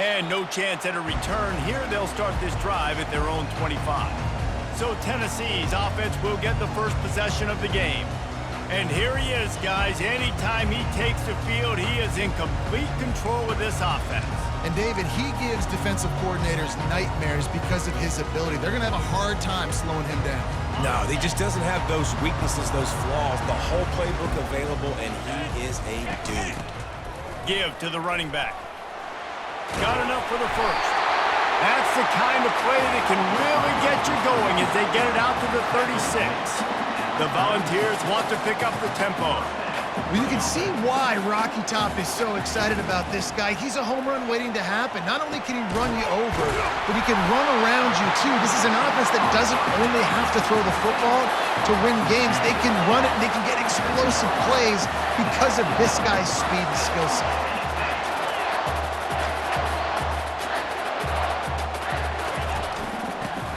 And no chance at a return here. They'll start this drive at their own 25. So Tennessee's offense will get the first possession of the game. And here he is, guys. Anytime he takes the field, he is in complete control of this offense. And David, he gives defensive coordinators nightmares because of his ability. They're going to have a hard time slowing him down. No, he just doesn't have those weaknesses, those flaws, the whole playbook available, and he is a dude. Give to the running back. Got enough for the first. That's the kind of play that can really get you going as they get it out to the 36. The Volunteers want to pick up the tempo. Well, you can see why Rocky Top is so excited about this guy. He's a home run waiting to happen. Not only can he run you over, but he can run around you too. This is an offense that doesn't only have to throw the football to win games. They can run it and they can get explosive plays because of this guy's speed and skill set.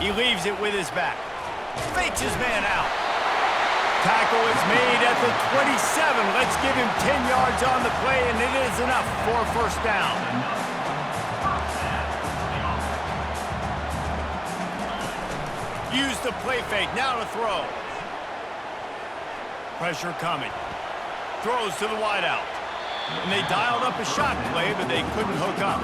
He leaves it with his back. Fakes his man out. Tackle is made at the 27. Let's give him 10 yards on the play, and it is enough for a first down. Use the play fake. Now to throw. Pressure coming. Throws to the wideout. And they dialed up a shot play, but they couldn't hook up.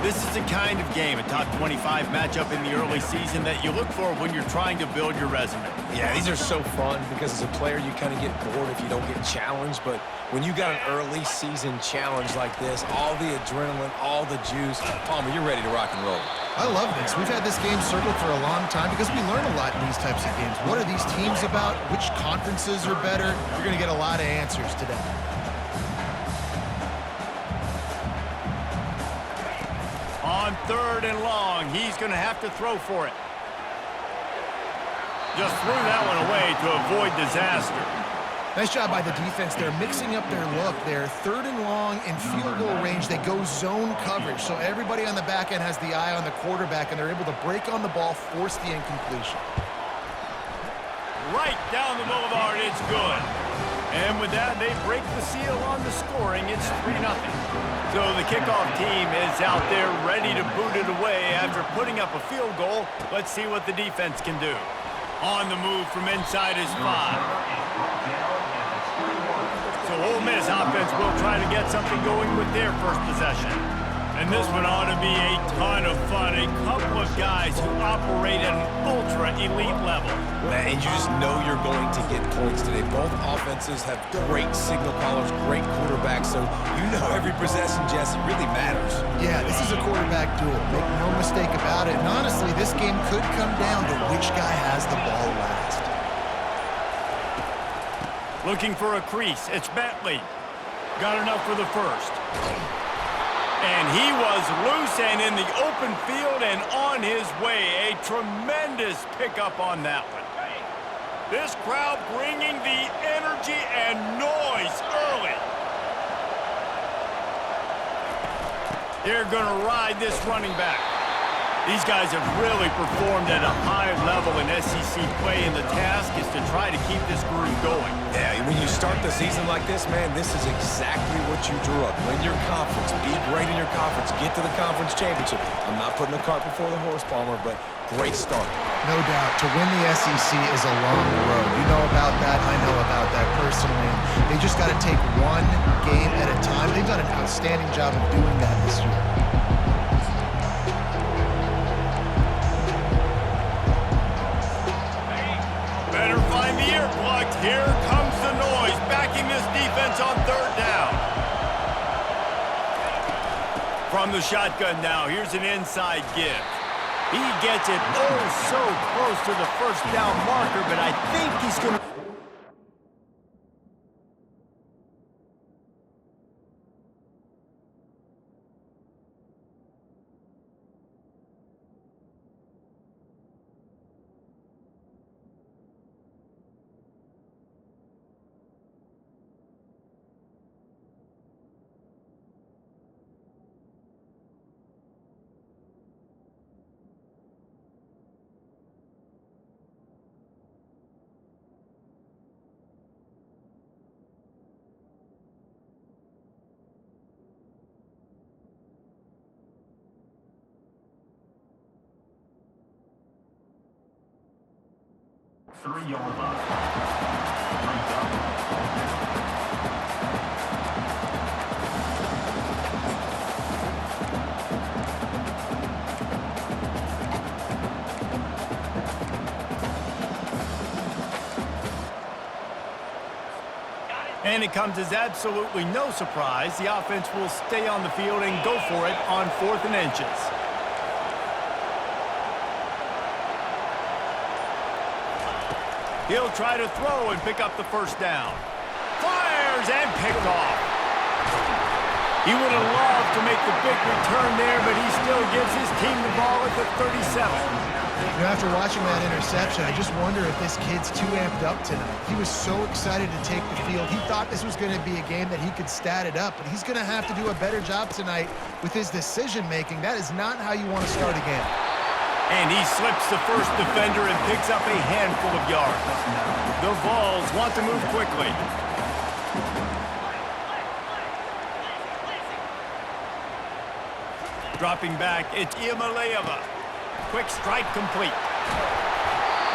This is the kind of game, a top 25 matchup in the early season, that you look for when you're trying to build your resume. Yeah, these are so fun because as a player, you kind of get bored if you don't get challenged. But when you got an early season challenge like this, all the adrenaline, all the juice, Palmer, you're ready to rock and roll. I love this. We've had this game circled for a long time because we learn a lot in these types of games. What are these teams about? Which conferences are better? You're going to get a lot of answers today. On 3rd and long, he's going to have to throw for it. Just threw that one away to avoid disaster. Nice job by the defense. They're mixing up their look. They're 3rd and long in field goal range. They go zone coverage, so everybody on the back end has the eye on the quarterback, and they're able to break on the ball, force the incompletion. Right down the boulevard, it's good. And with that, they break the seal on the scoring. It's 3-0. So the kickoff team is out there ready to boot it away after putting up a field goal. Let's see what the defense can do. On the move from inside his 5. So Ole Miss offense will try to get something going with their first possession. And this one ought to be a ton of fun. A couple of guys who operate at an ultra-elite level. Man, and you just know you're going to get points today. Both offenses have great signal callers, great quarterbacks, so you know every possession, Jesse, really matters. Yeah, this is a quarterback duel. Make no mistake about it. And honestly, this game could come down to which guy has the ball last. Looking for a crease. It's Bentley. Got enough for the first. And he was loose and in the open field and on his way. A tremendous pickup on that one. This crowd bringing the energy and noise early. They're going to ride this running back. These guys have really performed at a high level in SEC play, and the task is to try to keep this groove going. Yeah, when you start the season like this, man, this is exactly what you drew up. Win your conference, be great in your conference, get to the conference championship. I'm not putting the cart before the horse, Palmer, but great start. No doubt. To win the SEC is a long road. You know about that. I know about that personally. And they just got to take one game at a time. They've done an outstanding job of doing that this year. Better find the earplugs. Here comes the noise, backing this defense on 3rd down. From the shotgun now, here's an inside give. He gets it so close to the first down marker, but I think he's going to... 3 yards line. Brings up. And it comes as absolutely no surprise. The offense will stay on the field and go for it on 4th and inches. He'll try to throw and pick up the first down. Fires and picked off. He would have loved to make the big return there, but he still gives his team the ball at the 37. You know, after watching that interception, I just wonder if this kid's too amped up tonight. He was so excited to take the field. He thought this was going to be a game that he could stat it up, but he's going to have to do a better job tonight with his decision-making. That is not how you want to start a game. And he slips the first defender and picks up a handful of yards. The Vols want to move quickly. Dropping back, it's Iamaleava. Quick strike complete.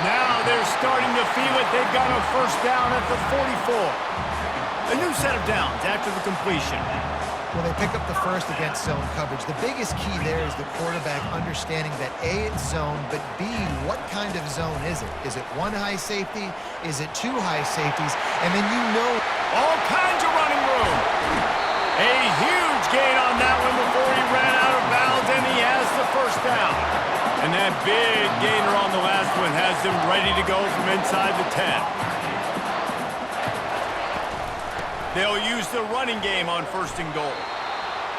Now they're starting to feel it. They've got a first down at the 44. A new set of downs after the completion. Well, they pick up the first against zone coverage. The biggest key there is the quarterback understanding that A, it's zone, but B, what kind of zone is it? Is it one high safety? Is it two high safeties? And then you know all kinds of running room. A huge gain on that one before he ran out of bounds, and he has the first down. And that big gainer on the last one has them ready to go from inside the 10. They'll use the running game on 1st and goal.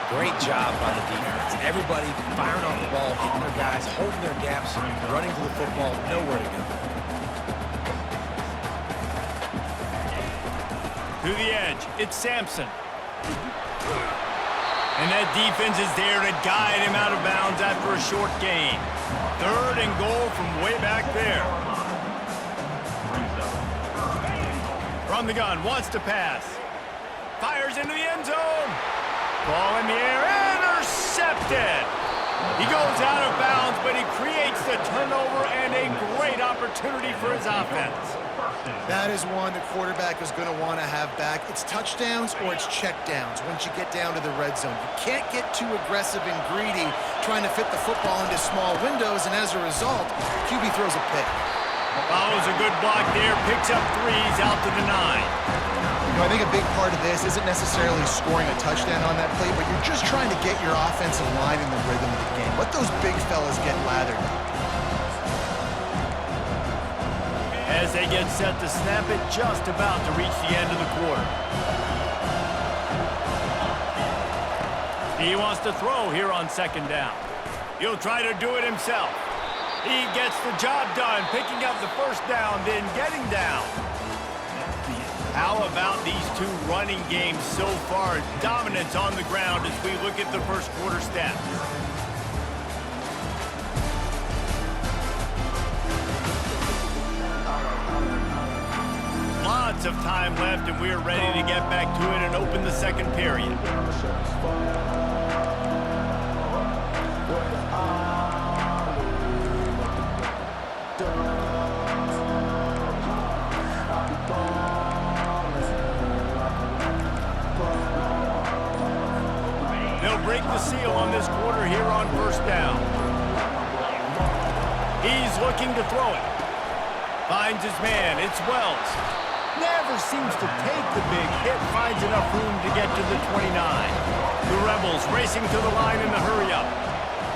Great job by the defense. Everybody firing off the ball, hitting their guys, holding their gaps, running to the football, nowhere to go. To the edge, it's Sampson. And that defense is there to guide him out of bounds after a short gain. 3rd and goal from way back there. From the gun, wants to pass. Fires into the end zone. Ball in the air, intercepted. He goes out of bounds, but he creates the turnover and a great opportunity for his offense. that is one the quarterback is going to want to have back. It's touchdowns or it's checkdowns once you get down to the red zone. You can't get too aggressive and greedy trying to fit the football into small windows, and as a result, QB throws a pick. Follows a good block there, picks up 3s out to the 9. You know, I think a big part of this isn't necessarily scoring a touchdown on that play, but you're just trying to get your offensive line in the rhythm of the game. Let those big fellas get lathered up. As they get set to snap it, just about to reach the end of the quarter. He wants to throw here on 2nd down. He'll try to do it himself. He gets the job done, picking up the first down, then getting down. How about these two running games so far? Dominance on the ground as we look at the first quarter stats. Lots of time left, and we're ready to get back to it and open the second period. They'll break the seal on this quarter here on 1st down. He's looking to throw it. Finds his man. It's Wells. Never seems to take the big hit. Finds enough room to get to the 29. The Rebels racing to the line in the hurry-up.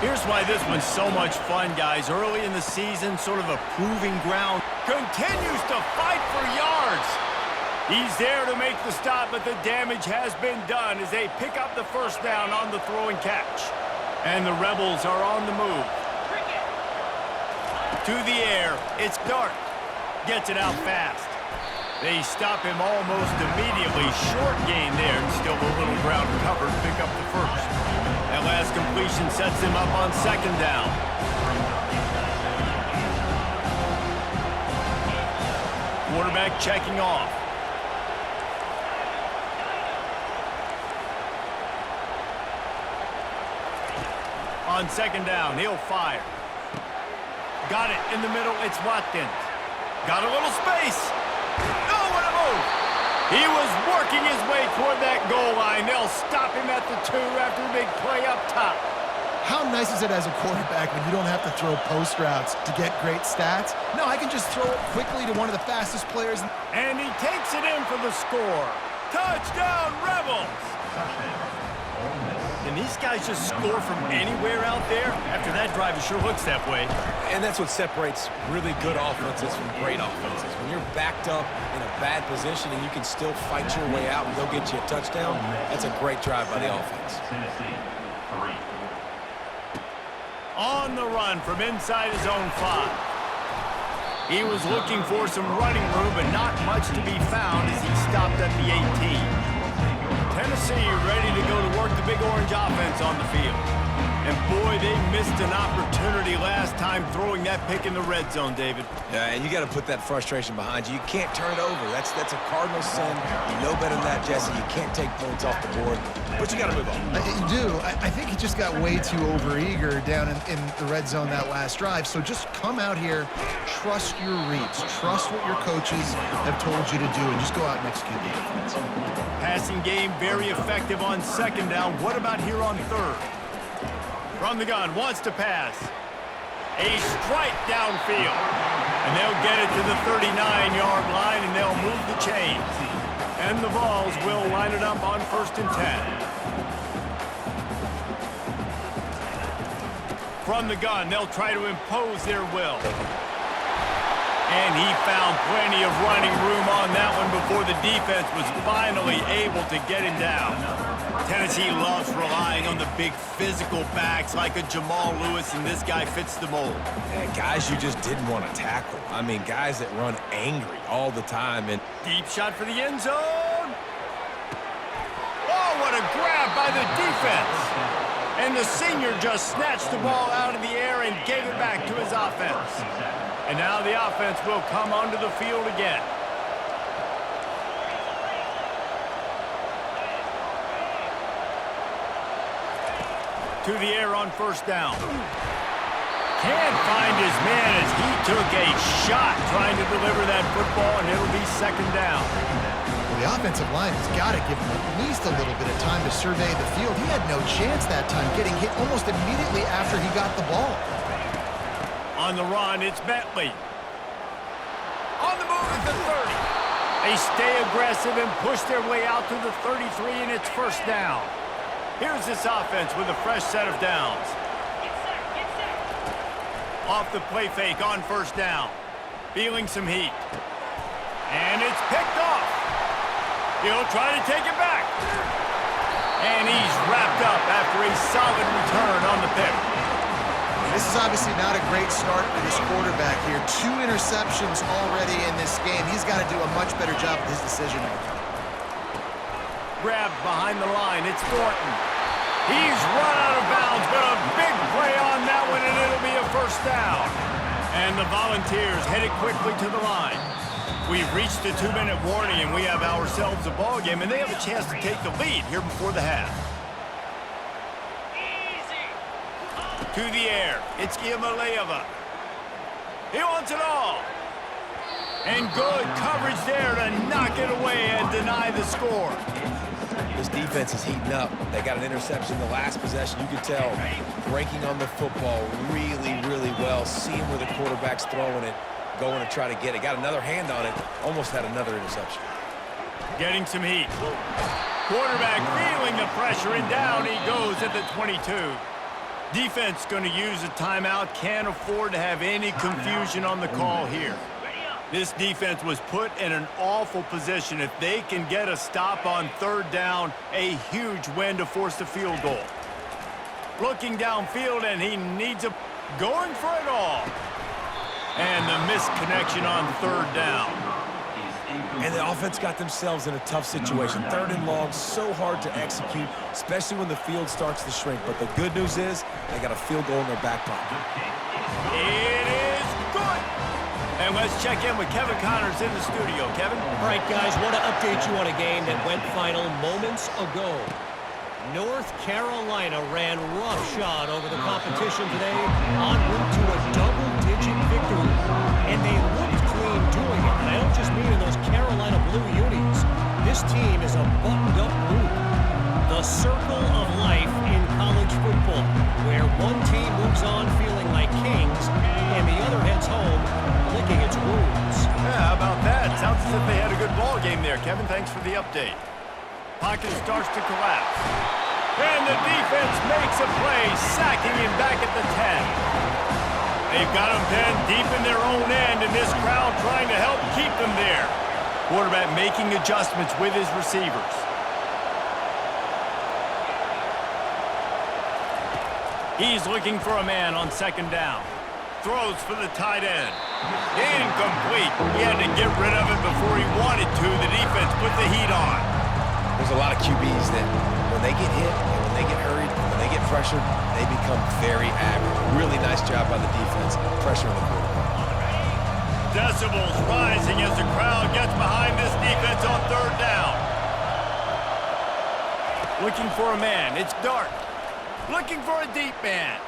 Here's why this one's so much fun, guys. Early in the season, sort of a proving ground. Continues to fight for yards. He's there to make the stop, but the damage has been done as they pick up the first down on the throw and catch. And the Rebels are on the move. To the air, it's Dart. Gets it out fast. They stop him almost immediately. Short gain there, and still a little ground covered. Pick up the first. That last completion sets him up on 2nd down. Quarterback checking off. On 2nd down, he'll fire. Got it in the middle, it's Watkins. Got a little space. Oh, what a move. He was working his way toward that goal line. They'll stop him at the 2 after a big play up top. How nice is it as a quarterback when you don't have to throw post routes to get great stats? No, I can just throw it quickly to one of the fastest players. And he takes it in for the score. Touchdown, Rebels! And these guys just score from anywhere out there? After that drive, it sure looks that way. And that's what separates really good offenses from great offenses. When you're backed up in a bad position and you can still fight your way out and go get you a touchdown, that's a great drive by the offense. Tennessee, 3. On the run from inside his own 5. He was looking for some running room, but not much to be found as he stopped at the 18. Tennessee ready to go to work the Big Orange offense on the field. And boy, they missed an opportunity last time throwing that pick in the red zone, David. Yeah, and you got to put that frustration behind you. You can't turn it over. That's a cardinal sin. You know better than that, Jesse. You can't take points off the board, but you got to move on. You do. I think he just got way too overeager down in the red zone that last drive. So just come out here, trust your reads, trust what your coaches have told you to do, and just go out and execute the offense. Passing game very effective on 2nd down. What about here on 3rd? From the gun, wants to pass. A strike downfield. And they'll get it to the 39-yard line, and they'll move the chains. And the Vols will line it up on 1st and 10. From the gun, they'll try to impose their will. And he found plenty of running room on that one before the defense was finally able to get him down. Tennessee loves relying on the big physical backs like a Jamal Lewis, and this guy fits the mold. And guys you just didn't want to tackle. I mean, guys that run angry all the time. And deep shot for the end zone. Oh, what a grab by the defense. And the senior just snatched the ball out of the air and gave it back to his offense. And now the offense will come onto the field again. To the air on 1st down. Can't find his man as he took a shot trying to deliver that football, and it'll be 2nd down. Well, the offensive line has got to give him at least a little bit of time to survey the field. He had no chance that time, getting hit almost immediately after he got the ball. On the run, it's Bentley. On the move at the 30. They stay aggressive and push their way out to the 33, and it's 1st down. Here's this offense with a fresh set of downs. Off the play fake on 1st down. Feeling some heat. And it's picked off. He'll try to take it back. And he's wrapped up after a solid return on the pick. This is obviously not a great start for this quarterback here. 2 interceptions already in this game. He's got to do a much better job with his decision-making. Grabbed behind the line. It's Thornton. He's run out of bounds, but a big play on that one, and it'll be a 1st down. And the Volunteers headed quickly to the line. We've reached the 2-minute warning, and we have ourselves a ball game, and they have a chance to take the lead here before the half. To the air. It's Iamaleava. He wants it all. And good coverage there to knock it away and deny the score. this defense is heating up. They got an interception the last possession. You could tell breaking on the football really, really well, seeing where the quarterback's throwing it, going to try to get it. Got another hand on it, almost had another interception. Getting some heat. Quarterback feeling the pressure, and down he goes at the 22. Defense going to use a timeout. Can't afford to have any confusion on the call here. This defense was put in an awful position. If they can get a stop on third down, a huge win to force the field goal. Looking downfield, and he needs a... going for it all. And the misconnection on third down. And the offense got themselves in a tough situation. Third and long, so hard to execute, especially when the field starts to shrink. But the good news is they got a field goal in their back pocket. It is good. And let's check in with Kevin Connors in the studio. Kevin? All right, guys, want to update you on a game that went final moments ago. North Carolina ran roughshod over the competition today en route to a double-digit victory. And they looked clean there, Kevin. Thanks for the update. Pocket starts to collapse. And the defense makes a play, sacking him back at the 10. They've got him pinned deep in their own end, and this crowd trying to help keep them there. Quarterback making adjustments with his receivers. He's looking for a man on second down. Throws for the tight end. Incomplete. He had to get rid of it before he wanted to. The defense put the heat on. There's a lot of QBs that when they get hit and when they get hurried, when they get pressured, they become very average. Really nice job by the defense, pressuring the quarterback. Decibels rising as the crowd gets behind this defense on third down. Looking for a man. It's Dart. Looking for a deep man.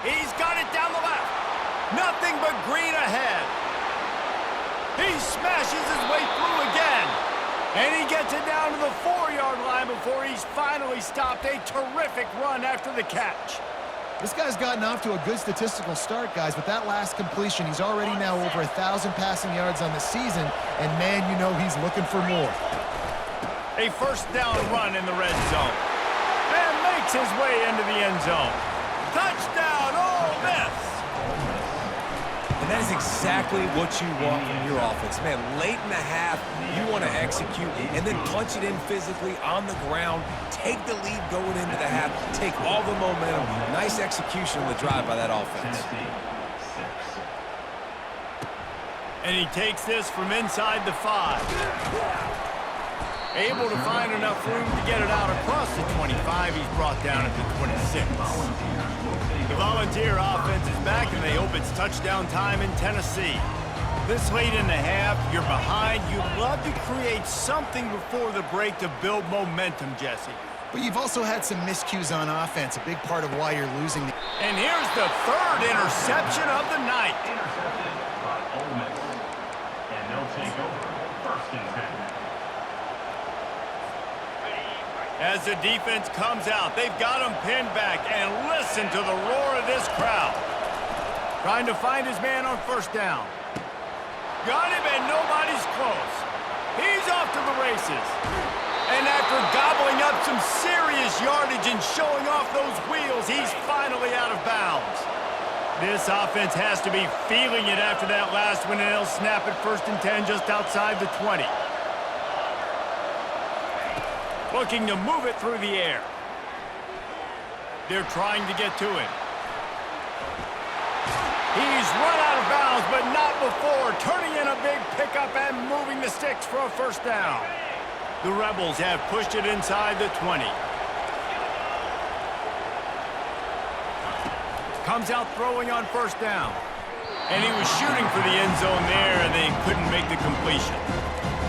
He's got it down the left. Nothing but green ahead. He smashes his way through again. And he gets it down to the 4-yard line before he's finally stopped. A terrific run after the catch. This guy's gotten off to a good statistical start, guys. With that last completion, he's already now over 1,000 passing yards on the season. And, man, you know he's looking for more. A first down run in the red zone. And makes his way into the end zone. Touchdown, Ole Miss! And that is exactly what you want from your offense. Man, late in the half, you want to execute and then punch it in physically on the ground, take the lead going into the half, take all the momentum. Nice execution on the drive by that offense. And he takes this from inside the 5. Able to find enough room to get it out across the 25. He's brought down at the 26. The Volunteer offense is back, and they hope it's touchdown time in Tennessee. This late in the half, you're behind. You'd love to create something before the break to build momentum, Jesse. But you've also had some miscues on offense, a big part of why you're losing. And here's the third interception of the night. Intercepted by Ole Miss. And they'll take over first and 10. As the defense comes out, they've got him pinned back, and listen to the roar of this crowd. Trying to find his man on first down. Got him, and nobody's close. He's off to the races. And after gobbling up some serious yardage and showing off those wheels, he's finally out of bounds. This offense has to be feeling it after that last one, and they'll snap it first and 10 just outside the 20. Looking to move it through the air. They're trying to get to him. He's run out of bounds, but not before. Turning in a big pickup and moving the sticks for a first down. The Rebels have pushed it inside the 20. Comes out throwing on first down. And he was shooting for the end zone there, and they couldn't make the completion.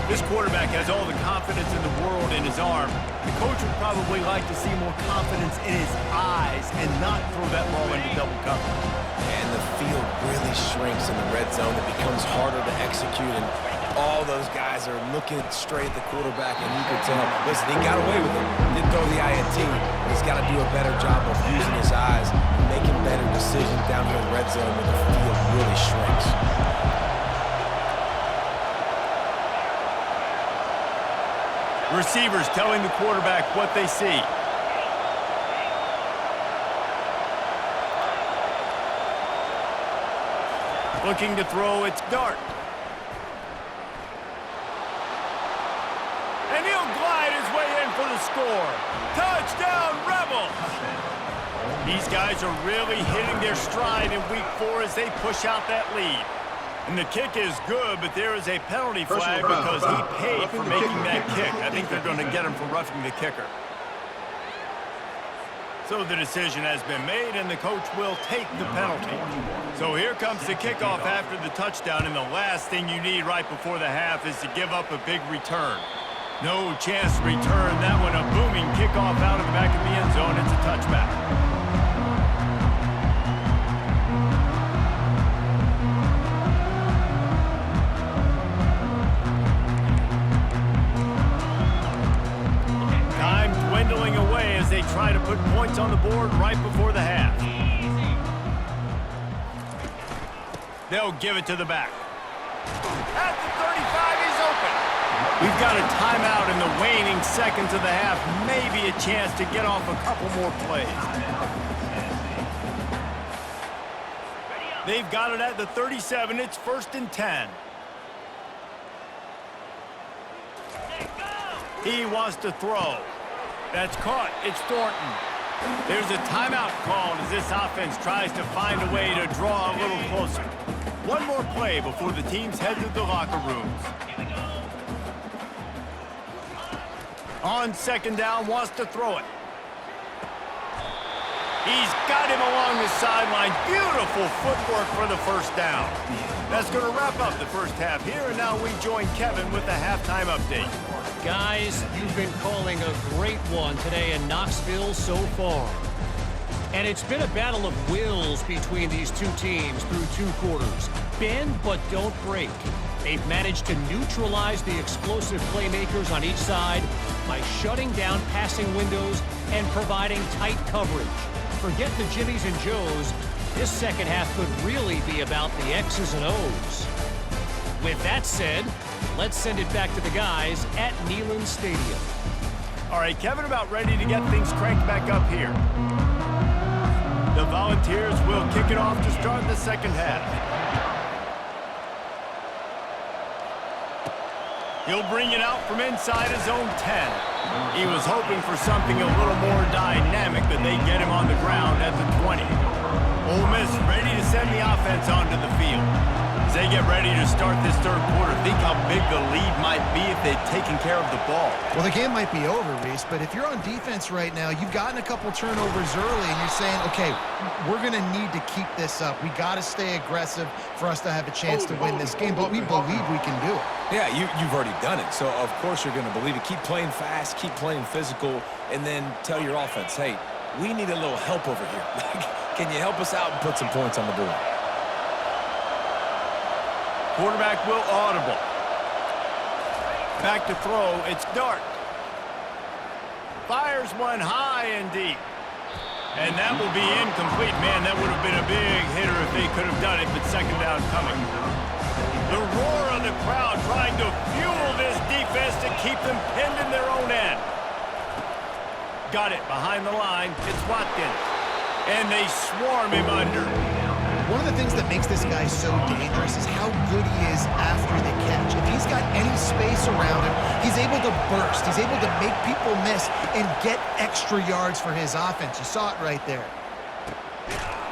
This quarterback has all the confidence in the world in his arm. The coach would probably like to see more confidence in his eyes and not throw that ball into double coverage. And the field really shrinks in the red zone. It becomes harder to execute, and all those guys are looking straight at the quarterback, and you can tell, listen, he got away with it. Didn't throw the INT, but he's got to do a better job of using his eyes and making better decisions down here in the red zone when the field really shrinks. Receivers telling the quarterback what they see. Looking to throw, it's Dart. And he'll glide his way in for the score. Touchdown, Rebels! These guys are really hitting their stride in week 4 as they push out that lead. And the kick is good, but there is a penalty flag because he paid for making that kick. I think they're going to get him for roughing the kicker. So the decision has been made, and the coach will take the penalty. So here comes the kickoff after the touchdown, and the last thing you need right before the half is to give up a big return. No chance to return. That one a booming kickoff out of the back of the end zone. It's a touchback. They try to put points on the board right before the half. They'll give it to the back. At the 35, he's open. We've got a timeout in the waning seconds of the half. Maybe a chance to get off a couple more plays. They've got it at the 37. It's 1st and 10. He wants to throw. That's caught. It's Thornton. There's a timeout called as this offense tries to find a way to draw a little closer. One more play before the teams head to the locker rooms. On 2nd down, wants to throw it. He's got him along the sideline. Beautiful footwork for the 1st down. That's going to wrap up the first half here, and now we join Kevin with the halftime update. Guys, you've been calling a great one today in Knoxville so far. And it's been a battle of wills between these two teams through 2 quarters. Bend but don't break. They've managed to neutralize the explosive playmakers on each side by shutting down passing windows and providing tight coverage. Forget the Jimmies and Joes. This second half could really be about the X's and O's. With that said, let's send it back to the guys at Neyland Stadium. All right, Kevin, about ready to get things cranked back up here. The Volunteers will kick it off to start the second half. He'll bring it out from inside his own 10. He was hoping for something a little more dynamic, but they get him on the ground at the 20. Ole Miss ready to send the offense onto the field. As they get ready to start this 3rd quarter, think how big the lead might be if they'd taken care of the ball. Well, the game might be over, Reese, but if you're on defense right now, you've gotten a couple turnovers early, and you're saying, okay, we're going to need to keep this up. We got to stay aggressive for us to have a chance to win this game, but we believe we can do it. Yeah, you've already done it, so of course you're going to believe it. Keep playing fast, keep playing physical, and then tell your offense, hey, we need a little help over here. Can you help us out and put some points on the board? Quarterback will audible. Back to throw, it's Dart. Fires one high and deep. And that will be incomplete. Man, that would have been a big hitter if they could have done it, but 2nd down coming. The roar of the crowd trying to fuel this defense to keep them pinned in their own end. Got it behind the line. It's Watkins. And they swarm him under. One of the things that makes this guy so dangerous is how good he is after the catch. If he's got any space around him, he's able to burst. He's able to make people miss and get extra yards for his offense. You saw it right there.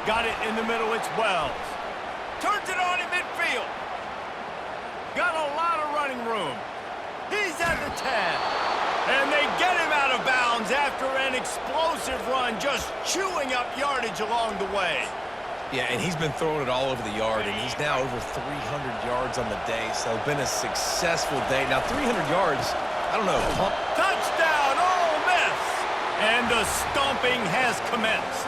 Got it in the middle. It's Wells. Turns it on in midfield. Got a lot of running room. He's at the 10. And they get him out of bounds after an explosive run, just chewing up yardage along the way. Yeah, and he's been throwing it all over the yard, and he's now over 300 yards on the day, so it's been a successful day. Now, 300 yards, I don't know. Touchdown, Ole Miss! And the stomping has commenced.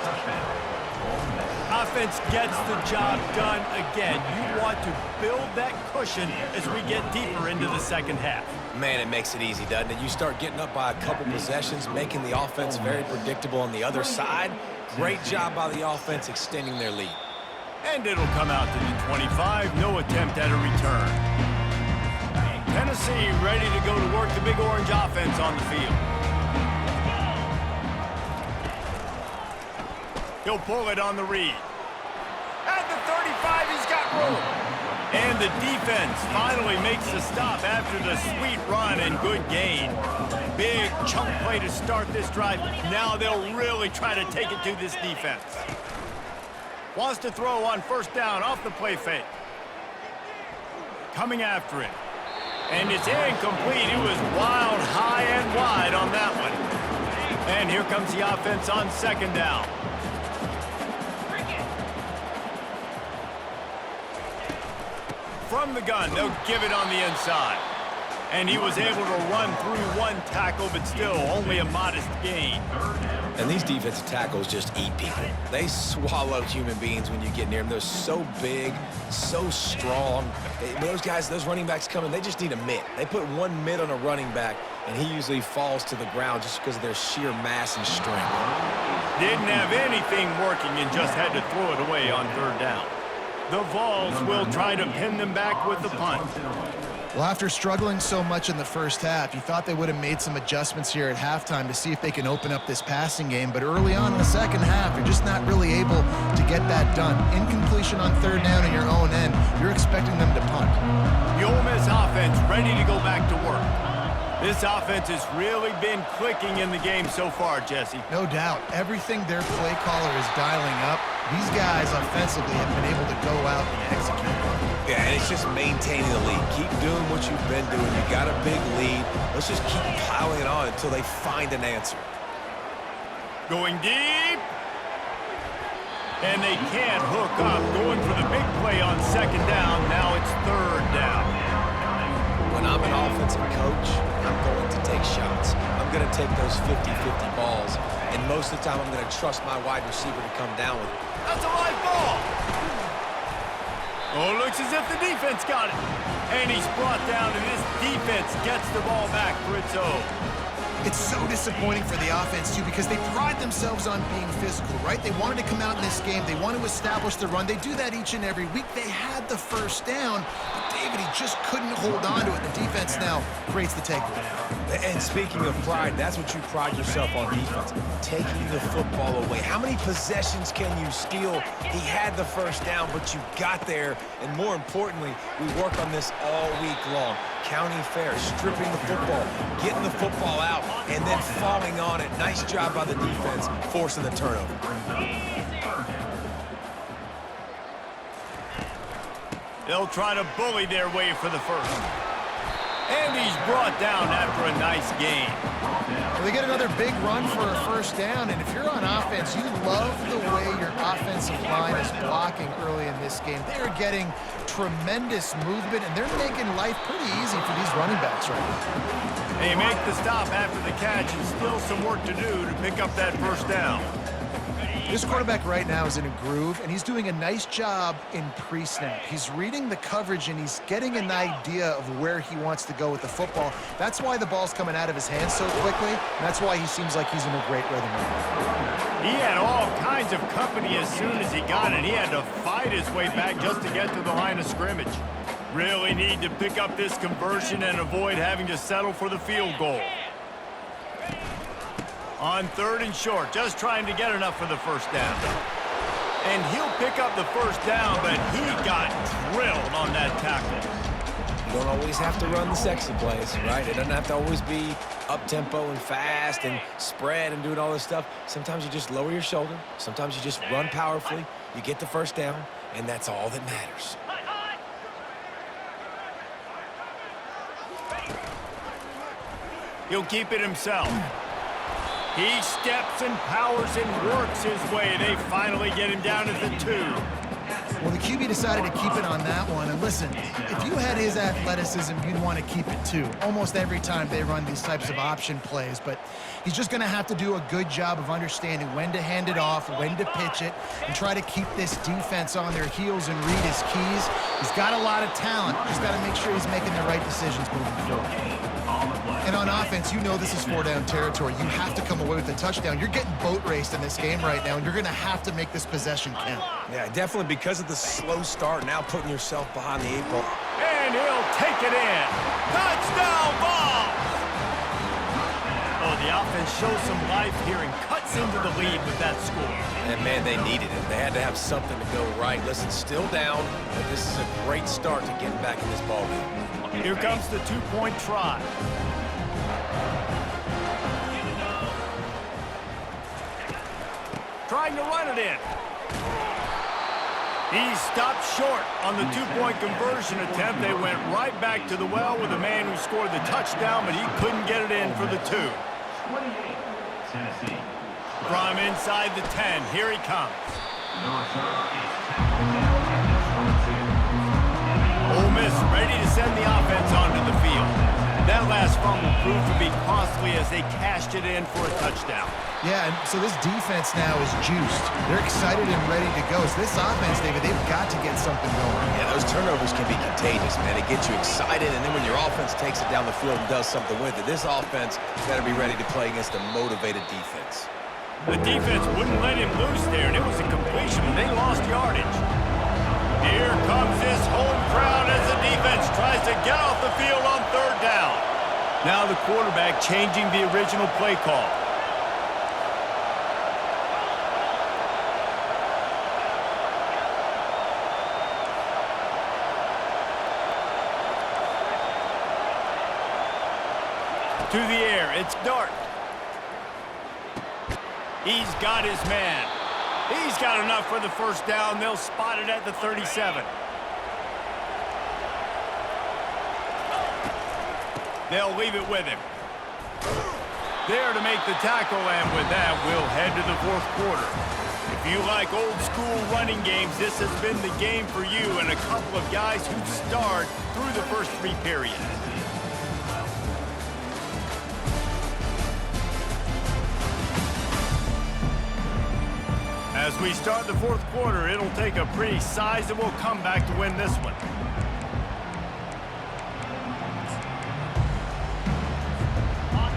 Offense gets the job done again. You want to build that cushion as we get deeper into the second half. Man, it makes it easy, doesn't it? You start getting up by a couple possessions, making the offense very predictable on the other side. Great job by the offense extending their lead. And it'll come out to the 25. No attempt at a return. Tennessee ready to go to work the Big Orange offense on the field. He'll pull it on the read. At the 35, he's got room. And the defense finally makes the stop after the sweet run and good gain. Big chunk play to start this drive. Now they'll really try to take it to this defense. Wants to throw on 1st down off the play fake. Coming after it. And it's incomplete. It was wild, high and wide on that one. And here comes the offense on 2nd down. From the gun, they'll give it on the inside. And he was able to run through one tackle, but still only a modest gain. And these defensive tackles just eat people. They swallow human beings when you get near them. They're so big, so strong. When those guys, those running backs come in, they just need a mitt. They put one mitt on a running back, and he usually falls to the ground just because of their sheer mass and strength. Didn't have anything working and just had to throw it away on 3rd down. The Vols will try to pin them back with the punt. Well, after struggling so much in the first half, you thought they would have made some adjustments here at halftime to see if they can open up this passing game. But early on in the second half, you're just not really able to get that done. Incompletion on third down in your own end, you're expecting them to punt. The Ole Miss offense ready to go back to work. This offense has really been clicking in the game so far, Jesse. No doubt. Everything their play caller is dialing up, these guys offensively have been able to go out and execute. Yeah, and it's just maintaining the lead. Keep doing what you've been doing. You got a big lead. Let's just keep piling it on until they find an answer. Going deep. And they can't hook up. Going for the big play on second down. Now it's third down. When I'm an offensive coach, I'm going to take shots. I'm going to take those 50-50 balls. And most of the time, I'm going to trust my wide receiver to come down with it. That's a live ball. Oh, looks as if the defense got it. And he's brought down, and this defense gets the ball back for its own. It's so disappointing for the offense, too, because they pride themselves on being physical, right? They wanted to come out in this game. They want to establish the run. They do that each and every week. They had the first down, but David, he just couldn't hold on to it. The defense now creates the takeaway. And speaking of pride, that's what you pride yourself on defense, taking the football away. How many possessions can you steal? He had the first down, but you got there. And more importantly, we work on this all week long. County fair, stripping the football, getting the football out, and then falling on it. Nice job by the defense, forcing the turnover. They'll try to bully their way for the first. And he's brought down after a nice gain. Well, they get another big run for a first down, and if you're on offense, you love the way your offensive line is blocking early in this game. They're getting tremendous movement, and they're making life pretty easy for these running backs right now. They make the stop after the catch, and still some work to do to pick up that first down. This quarterback right now is in a groove, and he's doing a nice job in pre-snap. He's reading the coverage, and he's getting an idea of where he wants to go with the football. That's why the ball's coming out of his hands so quickly, and that's why he seems like he's in a great rhythm right now. He had all kinds of company as soon as he got it. He had to fight his way back just to get to the line of scrimmage. Really need to pick up this conversion and avoid having to settle for the field goal. On third and short, just trying to get enough for the first down. And he'll pick up the first down, but he got drilled on that tackle. You don't always have to run the sexy plays, right? It doesn't have to always be up-tempo and fast and spread and doing all this stuff. Sometimes you just lower your shoulder. Sometimes you just run powerfully. You get the first down, and that's all that matters. He'll keep it himself. He steps and powers and works his way. They finally get him down at the 2. Well, the QB decided to keep it on that one. And listen, if you had his athleticism, you'd want to keep it too. Almost every time they run these types of option plays. But he's just going to have to do a good job of understanding when to hand it off, when to pitch it, and try to keep this defense on their heels and read his keys. He's got a lot of talent. Just got to make sure he's making the right decisions moving forward. And on offense, you know this is 4-down territory. You have to come away with a touchdown. You're getting boat raced in this game right now, and you're going to have to make this possession count. Yeah, definitely because of the slow start, now putting yourself behind the 8 ball. And he'll take it in. Touchdown ball! Oh, the offense shows some life here and cuts into the lead with that score. And, man, they needed it. They had to have something to go right. Listen, still down, but this is a great start to getting back in this ballgame. Here comes the 2-point try. Trying to run it in. He stopped short on the 2-point conversion attempt. They went right back to the well with the man who scored the touchdown, but he couldn't get it in for the 2. 28, Tennessee. From inside the 10, here he comes. Ole Miss ready to send the offense onto the field. That last fumble proved to be costly as they cashed it in for a touchdown. Yeah, and so this defense now is juiced. They're excited and ready to go. So this offense, David, they've got to get something going. Yeah, those turnovers can be contagious, man. It gets you excited, and then when your offense takes it down the field and does something with it, this offense better be ready to play against a motivated defense. The defense wouldn't let him loose there, and it was a completion, but they lost yardage. Here comes this home crowd as the defense tries to get off the field on third down. Now the quarterback changing the original play call. To the air, it's Dart. He's got his man. He's got enough for the first down. They'll spot it at the 37. They'll leave it with him. There to make the tackle, and with that, we'll head to the fourth quarter. If you like old school running games, this has been the game for you and a couple of guys who've starred through the first three periods. As we start the fourth quarter, it'll take a pretty sizable comeback to win this one.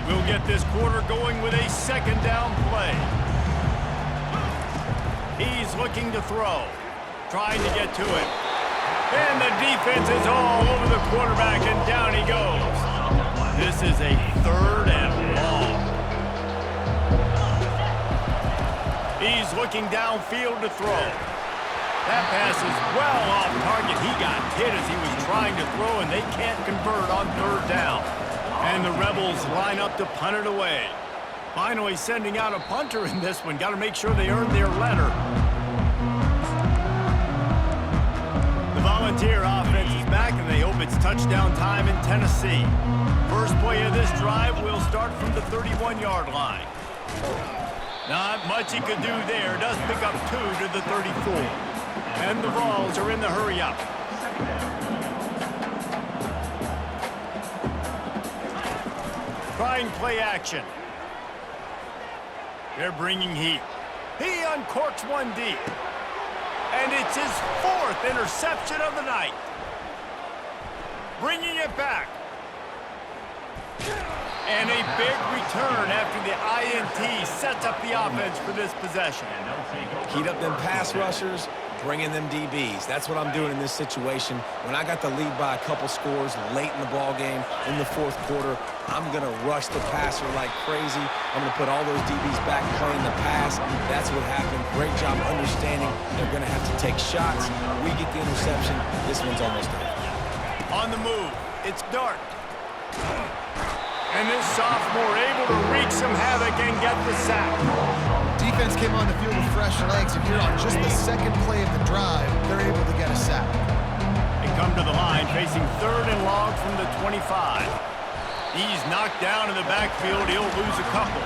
We'll get this quarter going with a second down play. He's looking to throw, trying to get to it. And the defense is all over the quarterback, and down he goes. This is a third and long. He's looking downfield to throw. That pass is well off target. He got hit as he was trying to throw, and they can't convert on third down. And the Rebels line up to punt it away. Finally sending out a punter in this one. Got to make sure they earn their letter. The Volunteer offense is back, and they hope it's touchdown time in Tennessee. First play of this drive will start from the 31-yard line. Not much he could do there. Does pick up 2 to the 34. And the Vols are in the hurry-up. Trying play action. They're bringing heat. He uncorks one deep. And it's his 4th interception of the night. Bringing it back. And a big return after the INT sets up the offense for this possession. Heat up them pass rushers, bring in them DBs. That's what I'm doing in this situation. When I got the lead by a couple scores late in the ball game in the fourth quarter, I'm going to rush the passer like crazy. I'm going to put all those DBs back playing the pass. That's what happened. Great job understanding they're going to have to take shots. We get the interception. This one's almost over. On the move, it's Dart. And this sophomore able to wreak some havoc and get the sack. Defense came on the field with fresh legs, and here on just the second play of the drive, they're able to get a sack. They come to the line facing third and long from the 25. He's knocked down in the backfield. He'll lose a couple.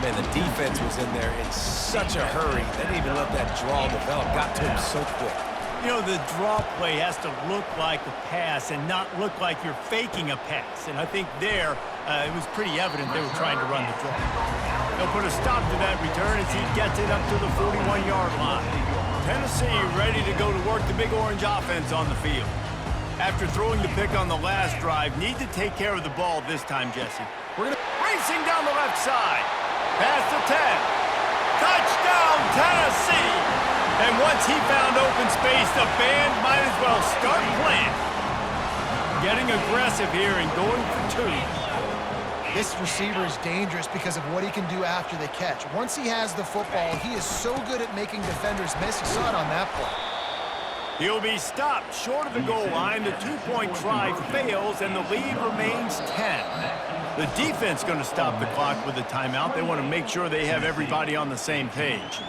Man, the defense was in there in such a hurry. They didn't even let that draw develop. Got to him so quick. You know, the draw play has to look like a pass and not look like you're faking a pass. And I think there, it was pretty evident they were trying to run the draw. They'll put a stop to that return as he gets it up to the 41-yard line. Tennessee ready to go to work the Big Orange offense on the field. After throwing the pick on the last drive, need to take care of the ball this time, Jesse. We're racing down the left side. Past the 10. Touchdown, Tennessee! And once he found open space, the band might as well start playing. Getting aggressive here and going for 2. This receiver is dangerous because of what he can do after the catch. Once he has the football, he is so good at making defenders miss. You saw it on that play. He'll be stopped short of the goal line. The 2-point try fails, and the lead remains 10. The defense going to stop the clock with a timeout. They want to make sure they have everybody on the same page.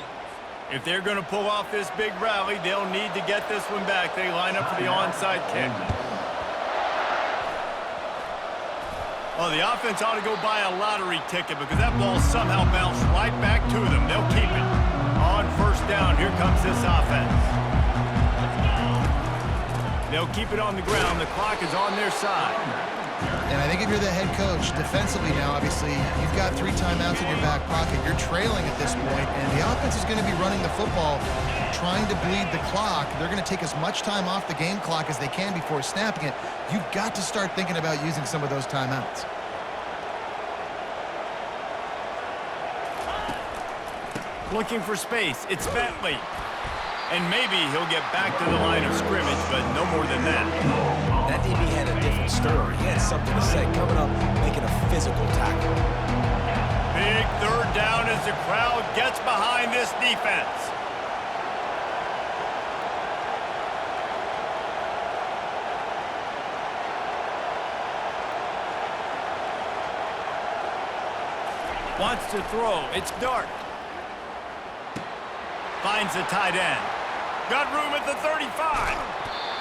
If they're going to pull off this big rally, they'll need to get this one back. They line up for the onside kick. Well, the offense ought to go buy a lottery ticket because that ball somehow bounced right back to them. They'll keep it. On first down, here comes this offense. They'll keep it on the ground. The clock is on their side. And I think if you're the head coach, defensively now, obviously, you've got 3 timeouts in your back pocket. You're trailing at this point, and the offense is going to be running the football, trying to bleed the clock. They're going to take as much time off the game clock as they can before snapping it. You've got to start thinking about using some of those timeouts. Looking for space. It's Bentley. And maybe he'll get back to the line of scrimmage, but no more than that. That DB had a different story. He had something to say, coming up, making a physical tackle. Big third down as the crowd gets behind this defense. Wants to throw. It's Dart. Finds the tight end. Got room at the 35.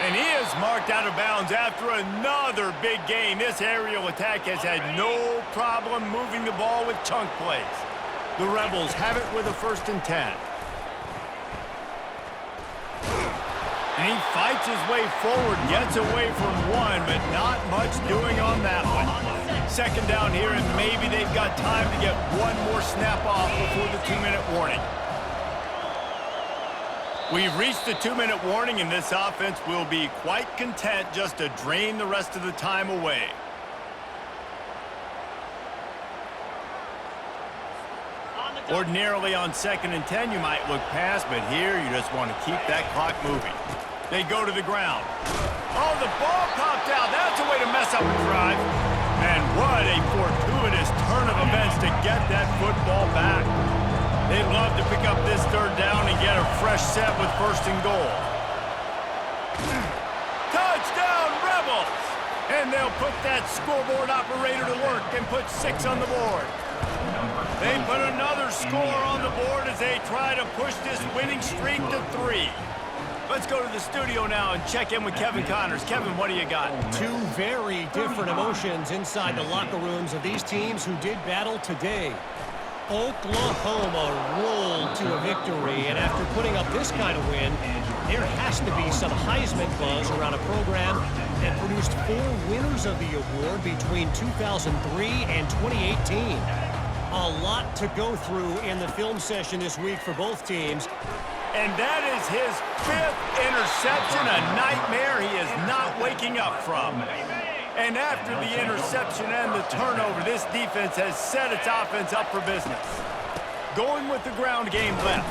And he is marked out of bounds after another big gain. This aerial attack has had no problem moving the ball with chunk plays. The Rebels have it with a 1st and 10. And he fights his way forward, gets away from one, but not much doing on that one. 2nd down here, and maybe they've got time to get one more snap off before the 2-minute warning. We've reached the 2-minute warning, and this offense will be quite content just to drain the rest of the time away. Ordinarily on 2nd and 10, you might look past, but here you just want to keep that clock moving. They go to the ground. Oh, the ball popped out. That's a way to mess up a drive. And what a fortuitous turn of events to get that football back. They'd love to pick up this 3rd down and get a fresh set with 1st and goal. Touchdown, Rebels! And they'll put that scoreboard operator to work and put 6 on the board. They put another score on the board as they try to push this winning streak to 3. Let's go to the studio now and check in with Kevin Connors. Kevin, what do you got? Two very different emotions inside the locker rooms of these teams who did battle today. Oklahoma rolled to a victory, and after putting up this kind of win, there has to be some Heisman buzz around a program that produced 4 winners of the award between 2003 and 2018. A lot to go through in the film session this week for both teams. And that is his 5th interception, a nightmare he is not waking up from. And after the interception and the turnover, this defense has set its offense up for business. Going with the ground game left.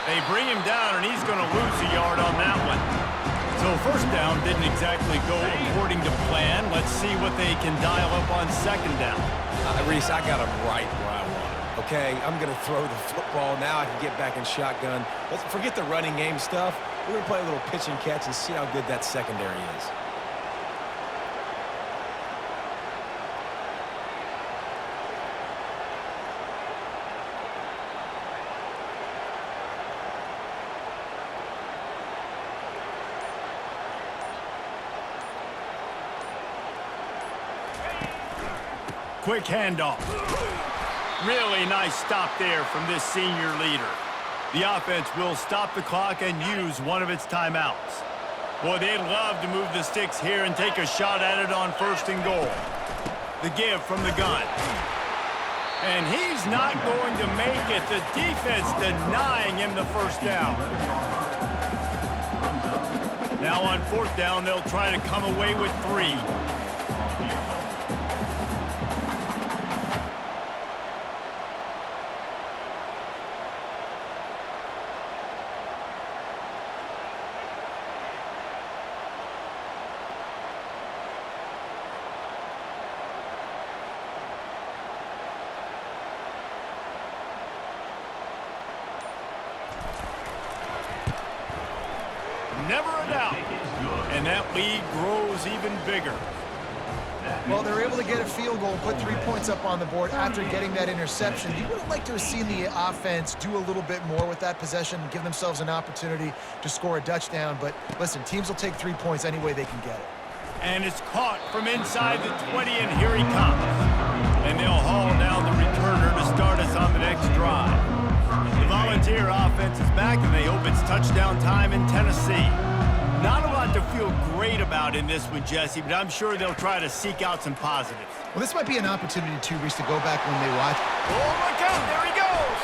They bring him down, and he's going to lose a yard on that one. So 1st down didn't exactly go according to plan. Let's see what they can dial up on 2nd down. Reese, I got him right where I want him. Okay, I'm going to throw the football. Now I can get back in shotgun. Let's forget the running game stuff. We're going to play a little pitch and catch and see how good that secondary is. Quick handoff. Really nice stop there from this senior leader. The offense will stop the clock and use one of its timeouts. Boy, they'd love to move the sticks here and take a shot at it on 1st and goal. The give from the gun. And he's not going to make it. The defense denying him the 1st down. Now on 4th down, they'll try to come away with 3. Never a doubt. And that lead grows even bigger. Well, they're able to get a field goal and put 3 points up on the board after getting that interception. You would have liked to have seen the offense do a little bit more with that possession and give themselves an opportunity to score a touchdown. But listen, teams will take 3 points any way they can get it. And it's caught from inside the 20, and here he comes. And they'll haul down the returner to start us on the next drive. The Volunteer offense is back, and they hope it's touchdown time in Tennessee. Not a lot to feel great about in this one, Jesse, but I'm sure they'll try to seek out some positives. Well, this might be an opportunity, too, Reese, to go back when they watch. Oh, look out. There he goes.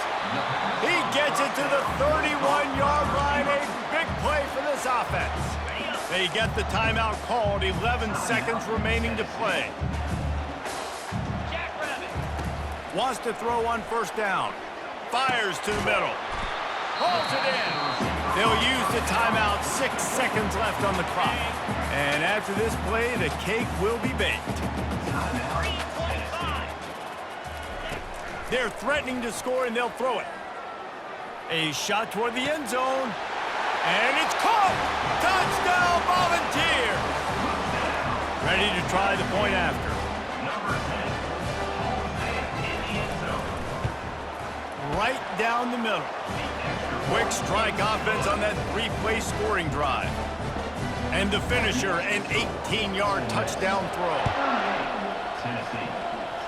He gets it to the 31-yard line. A big play for this offense. They get the timeout called. 11 seconds remaining to play. Wants to throw on 1st down. Fires to the middle. Hauls it in. They'll use the timeout. 6 seconds left on the clock. And after this play, the cake will be baked. They're threatening to score, and they'll throw it. A shot toward the end zone. And it's caught! Touchdown, Volunteers! Ready to try the point after. Right down the middle. Quick strike offense on that 3-play scoring drive. And the finisher, an 18-yard touchdown throw. Tennessee,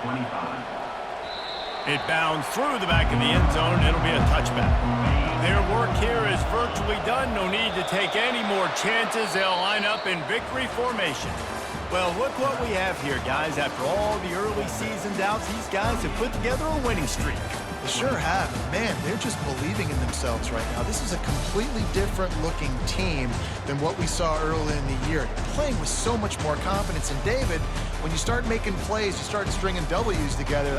25. It bounds through the back of the end zone. It'll be a touchback. Their work here is virtually done. No need to take any more chances. They'll line up in victory formation. Well, look what we have here, guys. After all the early season doubts, these guys have put together a winning streak. They sure have. Man, they're just believing in themselves right now. This is a completely different looking team than what we saw early in the year. They're playing with so much more confidence. And David, when you start making plays, you start stringing W's together,